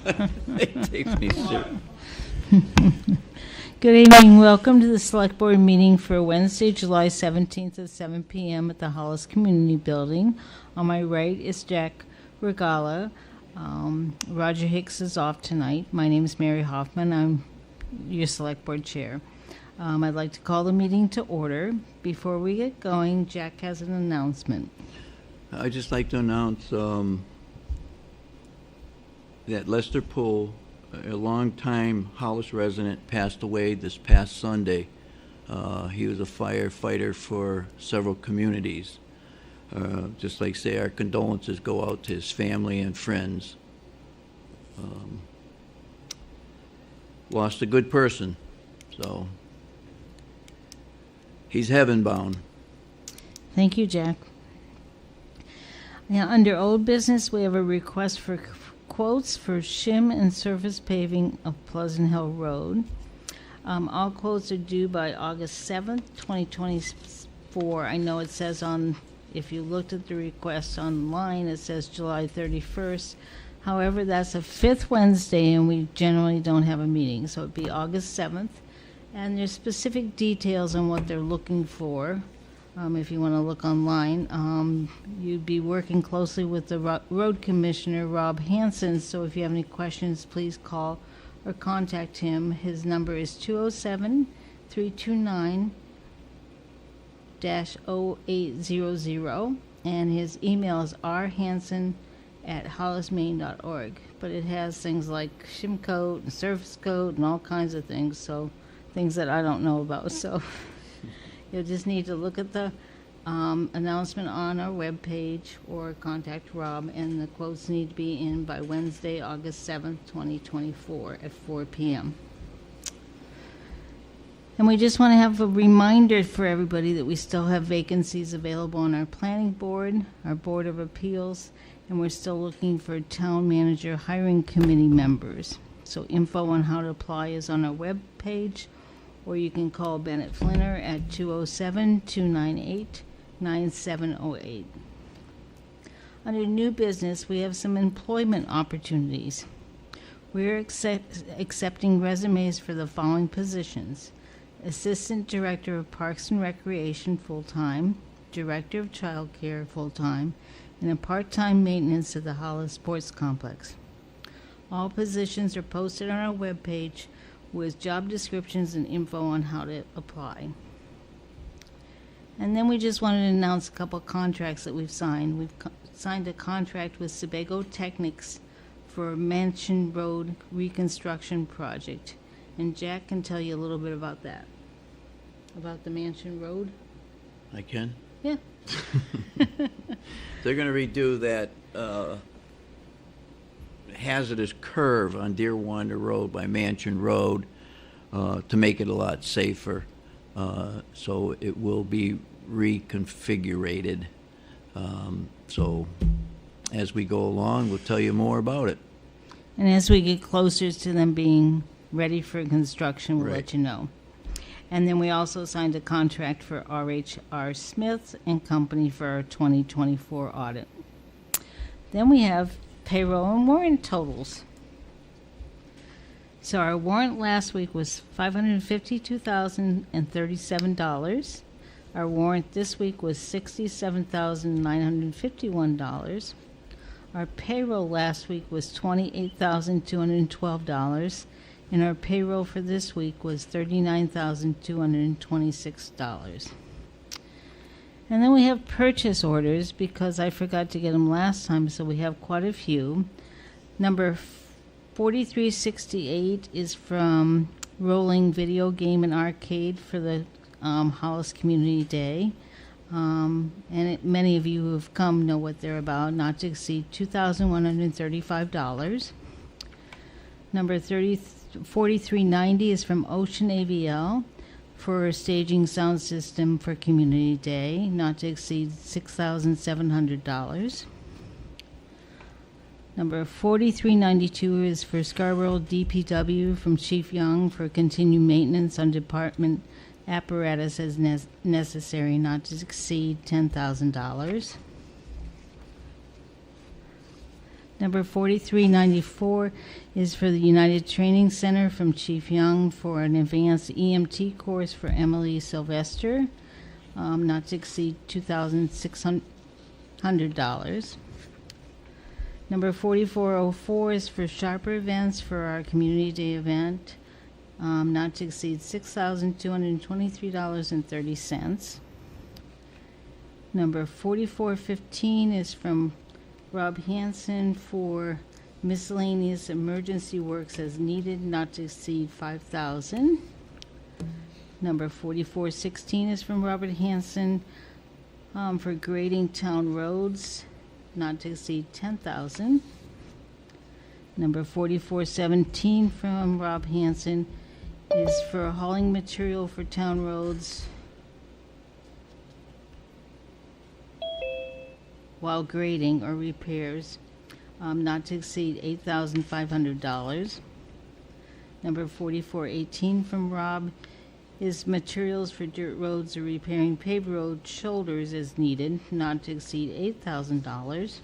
It takes me serious. Good evening. Welcome to the Select Board meeting for Wednesday, July 17th at 7 p.m. at the Hollis Community Building. On my right is Jack Regala. Roger Hicks is off tonight. My name is Mary Hoffman. I'm your Select Board Chair. I'd like to call the meeting to order. Before we get going, Jack has an announcement. I'd just like to announce that Lester Poole, a longtime Hollis resident, passed away this past Sunday. He was a firefighter for several communities. Just like say our condolences go out to his family and friends. Lost a good person, so he's heaven bound. Thank you, Jack. Now, under old business, we have a request for quotes for shim and surface paving of Pleasant Hill Road. All quotes are due by August 7th, 2024. I know it says on, if you looked at the request online, it says July 31st. However, that's a fifth Wednesday, and we generally don't have a meeting, so it'd be August 7th. And there's specific details on what they're looking for. If you want to look online, you'd be working closely with the road commissioner, Rob Hansen. So if you have any questions, please call or contact him. His number is 207-329-0800, and his email is rhansen@hollismaine.org. But it has things like shim coat and surface coat and all kinds of things, so things that I don't know about. So you'll just need to look at the announcement on our webpage or contact Rob, and the quotes need to be in by Wednesday, August 7th, 2024 at 4 p.m. And we just want to have a reminder for everybody that we still have vacancies available on our planning board, our Board of Appeals, and we're still looking for town manager hiring committee members. So info on how to apply is on our webpage, or you can call Bennett Flinner at 207-298-9708. Under new business, we have some employment opportunities. We're accepting resumes for the following positions: Assistant Director of Parks and Recreation full-time, Director of Child Care full-time, and a part-time maintenance at the Hollis Sports Complex. All positions are posted on our webpage with job descriptions and info on how to apply. And then we just wanted to announce a couple of contracts that we've signed. We've signed a contract with Sebago Technics for a Mansion Road reconstruction project. And Jack can tell you a little bit about that. About the Mansion Road. I can? Yeah. They're going to redo that hazardous curve on Deer Wander Road by Mansion Road to make it a lot safer. So it will be reconfigurated. So as we go along, we'll tell you more about it. And as we get closer to them being ready for construction, we'll let you know. And then we also signed a contract for R.H.R. Smith and Company for our 2024 audit. Then we have payroll and warrant totals. So our warrant last week was $552,037. Our warrant this week was $67,951. Our payroll last week was $28,212. And our payroll for this week was $39,226. And then we have purchase orders because I forgot to get them last time, so we have quite a few. Number 4368 is from Rolling Video Game and Arcade for the Hollis Community Day. Many of you who have come know what they're about, not to exceed $2,135. Number 4390 is from Ocean AVL for a staging sound system for Community Day, not to exceed $6,700. Number 4392 is for Scarborough DPW from Chief Young for continued maintenance on department apparatus as necessary, not to exceed $10,000. Number 4394 is for the United Training Center from Chief Young for an advanced EMT course for Emily Sylvester, not to exceed $2,600. Number 4404 is for Sharper Events for our Community Day event, not to exceed $6,223.30. Number 4415 is from Rob Hansen for miscellaneous emergency works as needed, not to exceed $5,000. Number 4416 is from Robert Hansen for grading town roads, not to exceed $10,000. Number 4417 from Rob Hansen is for hauling material for town roads while grading or repairs, not to exceed $8,500. Number 4418 from Rob is materials for dirt roads or repairing paved road shoulders as needed, not to exceed $8,000.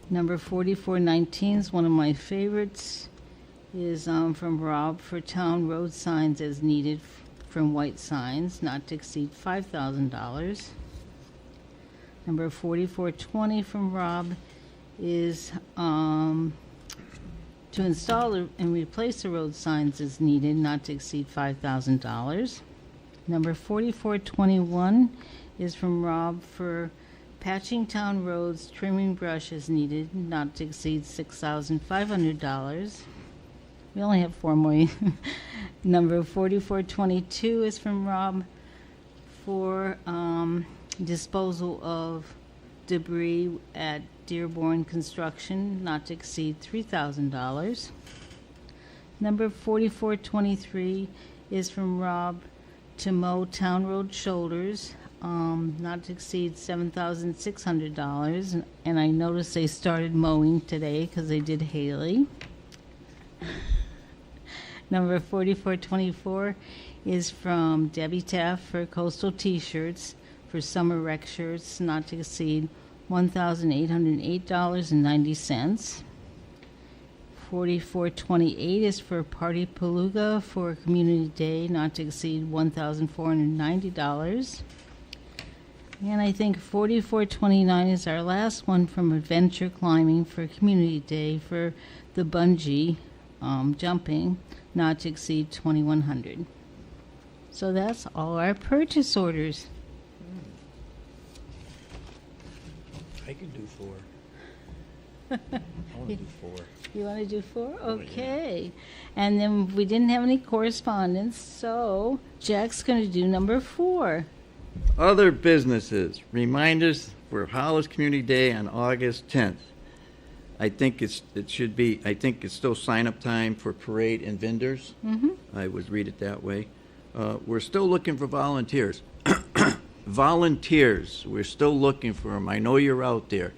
Number 4419 is one of my favorites, is from Rob for town road signs as needed from White Signs, not to exceed $5,000. Number 4420 from Rob is to install and replace the road signs as needed, not to exceed $5,000. Number 4421 is from Rob for patching town roads, trimming brush as needed, not to exceed $6,500. We only have 4 more. Number 4422 is from Rob for disposal of debris at Dearborn Construction, not to exceed $3,000. Number 4423 is from Rob to mow town road shoulders, not to exceed $7,600. And I noticed they started mowing today because they did Haley. Number 4424 is from Debbie Taft for coastal t-shirts for summer rec shirts, not to exceed $1,808.90. 4428 is for Party Palooga for Community Day, not to exceed $1,490. And I think 4429 is our last one from Adventure Climbing for Community Day for the bungee jumping, not to exceed $2,100. So that's all our purchase orders. I could do 4. I want to do 4. You want to do 4? Okay. And then we didn't have any correspondence, so Jack's going to do number 4. Other businesses, reminders for Hollis Community Day on August 10th. I think it's still sign-up time for parade and vendors. Mm-hmm. I would read it that way. We're still looking for volunteers. Volunteers, we're still looking for them. I know you're out there.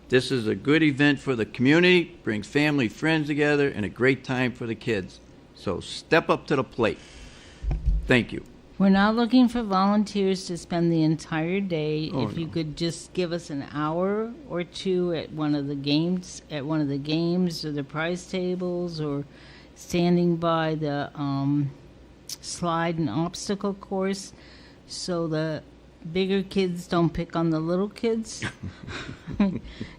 This is a good event for the community, brings family, friends together, and a great time for the kids. So step up to the plate. Thank you. We're not looking for volunteers to spend the entire day. Oh, if you no. could just give us an hour or two at one of the games, or the prize tables, or standing by the slide and obstacle course, so the bigger kids don't pick on the little kids.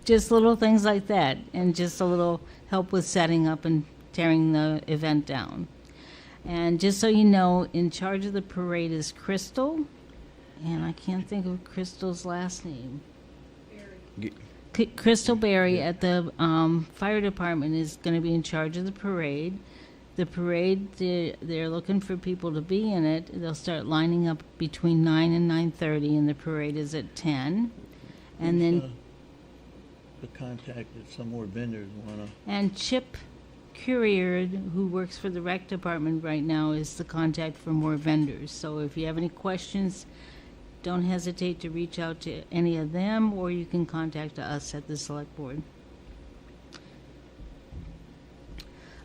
Just little things like that, and just a little help with setting up and tearing the event down. And just so you know, in charge of the parade is Crystal, and I can't think of Crystal's last name. Crystal Berry at the fire department is going to be in charge of the parade. The parade, they're looking for people to be in it. They'll start lining up between 9 and 9:30, and the parade is at 10. And then The contact if some more vendors want to. and Chip Courier, who works for the rec department right now, is the contact for more vendors. So if you have any questions, don't hesitate to reach out to any of them, or you can contact us at the select board.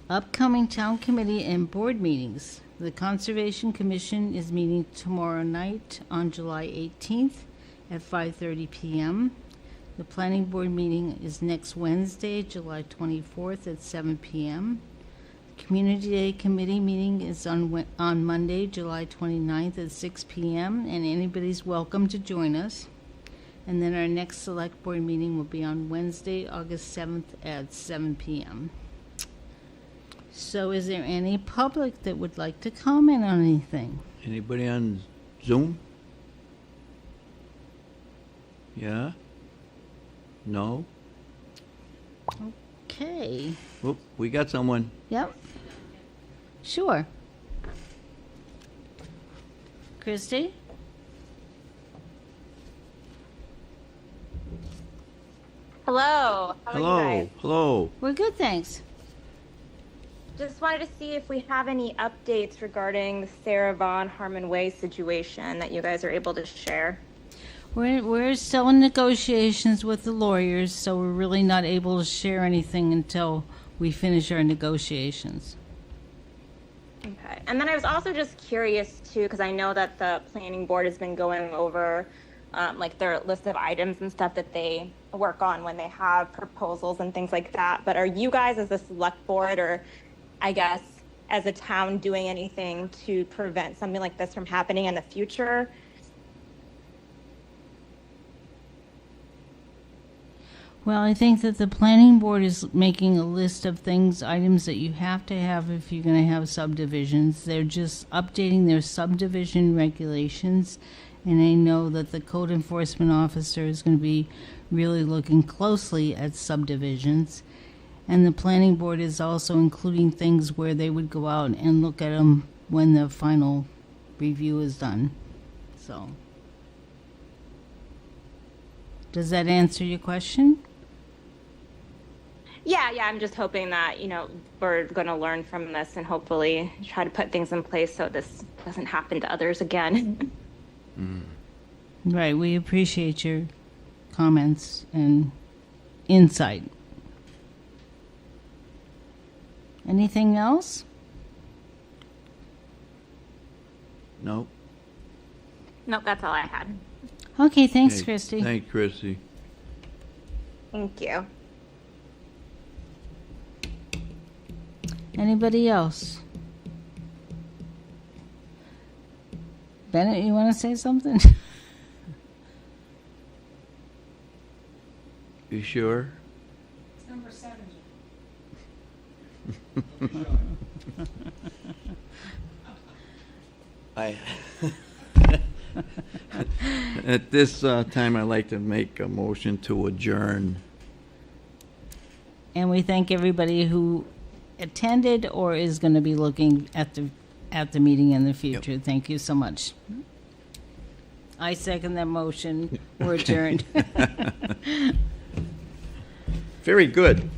Upcoming town committee and board meetings. The Conservation Commission is meeting tomorrow night on July 18th at 5:30 p.m. The planning board meeting is next Wednesday, July 24th at 7 p.m. Community Day Committee meeting is on Monday, July 29th at 6 p.m., and anybody's welcome to join us. And then our next select board meeting will be on Wednesday, August 7th at 7 p.m. So is there any public that would like to comment on anything? Anybody on Zoom? Yeah? No? Okay. Oh, we got someone. Yep. Sure. Christy? Hello. How are you Hello, guys? hello. We're good, thanks. Just wanted to see if we have any updates regarding the Sarah Vaughn Harmon Way situation that you guys are able to share. We're still in negotiations with the lawyers, so we're really not able to share anything until we finish our negotiations. Okay. And then I was also just curious too, because I know that the planning board has been going over like their list of items and stuff that they work on when they have proposals and things like that. But are you guys as a select board, or I guess as a town, doing anything to prevent something like this from happening in the future? Well, I think that the planning board is making a list of things, items that you have to have if you're going to have subdivisions. They're just updating their subdivision regulations, and I know that the code enforcement officer is going to be really looking closely at subdivisions. And the planning board is also including things where they would go out and look at them when the final review is done. So, does that answer your question? Yeah, I'm just hoping that, we're going to learn from this and hopefully try to put things in place so this doesn't happen to others again. Right, we appreciate your comments and insight. Anything else? No? Nope, that's all I had. Okay, thanks, Okay, Christy. Thanks, Christy. Thank you. Anybody else? Bennett, you want to say something? You sure? It's number 70. At this time, I'd like to make a motion to adjourn. And we thank everybody who attended or is going to be looking at the meeting in the future. Thank you so much. I second that motion. We're adjourned. Very good.